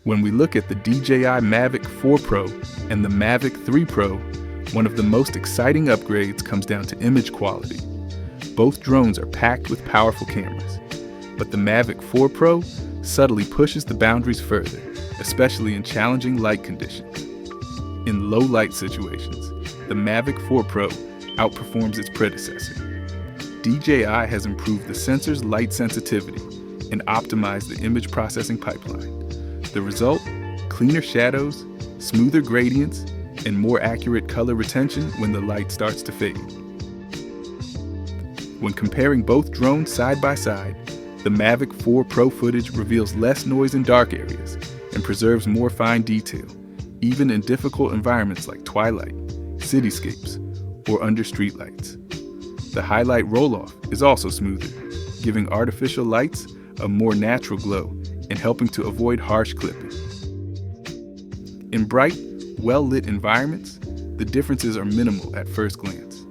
When we look at the DJI Mavic 4 Pro and the Mavic 3 Pro, one of the most exciting upgrades comes down to image quality. Both drones are packed with powerful cameras, but the Mavic 4 Pro subtly pushes the boundaries further, especially in challenging light conditions. In low light situations, the Mavic 4 Pro outperforms its predecessor. DJI has improved the sensor's light sensitivity and optimized the image processing pipeline. The result? Cleaner shadows, smoother gradients, and more accurate color retention when the light starts to fade. When comparing both drones side by side, the Mavic 4 Pro footage reveals less noise in dark areas and preserves more fine detail, even in difficult environments like twilight, cityscapes, or under streetlights. The highlight roll-off is also smoother, giving artificial lights a more natural glow and helping to avoid harsh clipping. In bright, well-lit environments, the differences are minimal at first glance.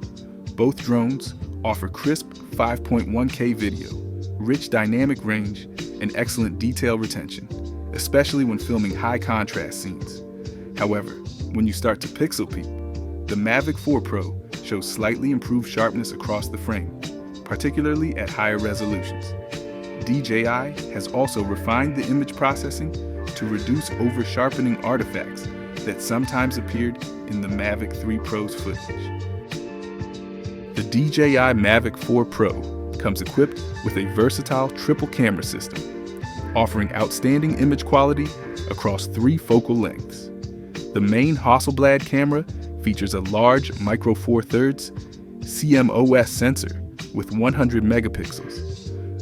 Both drones offer crisp 5.1K video, rich dynamic range, and excellent detail retention, especially when filming high-contrast scenes. However, when you start to pixel peep, the Mavic 4 Pro shows slightly improved sharpness across the frame, particularly at higher resolutions. DJI has also refined the image processing to reduce over-sharpening artifacts that sometimes appeared in the Mavic 3 Pro's footage. The DJI Mavic 4 Pro comes equipped with a versatile triple camera system, offering outstanding image quality across 3 focal lengths. The main Hasselblad camera features a large micro Four Thirds CMOS sensor with 100 megapixels,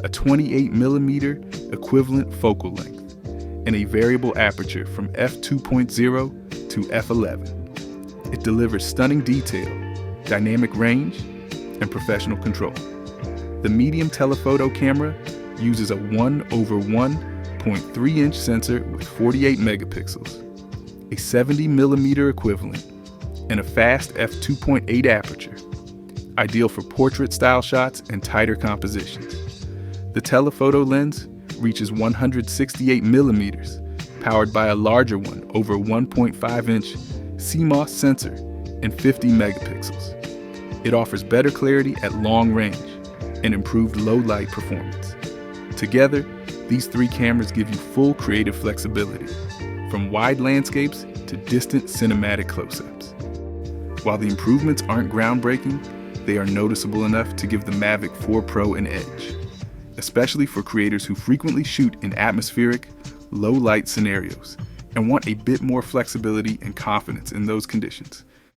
a 28mm equivalent focal length, and a variable aperture from f2.0 to f11. It delivers stunning detail, dynamic range, and professional control. The medium telephoto camera uses a 1/1.3-inch sensor with 48 megapixels, a 70mm equivalent, and a fast f2.8 aperture, ideal for portrait-style shots and tighter compositions. The telephoto lens reaches 168 millimeters, powered by a larger one over 1.5-inch CMOS sensor and 50 megapixels. It offers better clarity at long range and improved low-light performance. Together, these 3 cameras give you full creative flexibility, from wide landscapes to distant cinematic close-ups. While the improvements aren't groundbreaking, they are noticeable enough to give the Mavic 4 Pro an edge, especially for creators who frequently shoot in atmospheric, low-light scenarios and want a bit more flexibility and confidence in those conditions.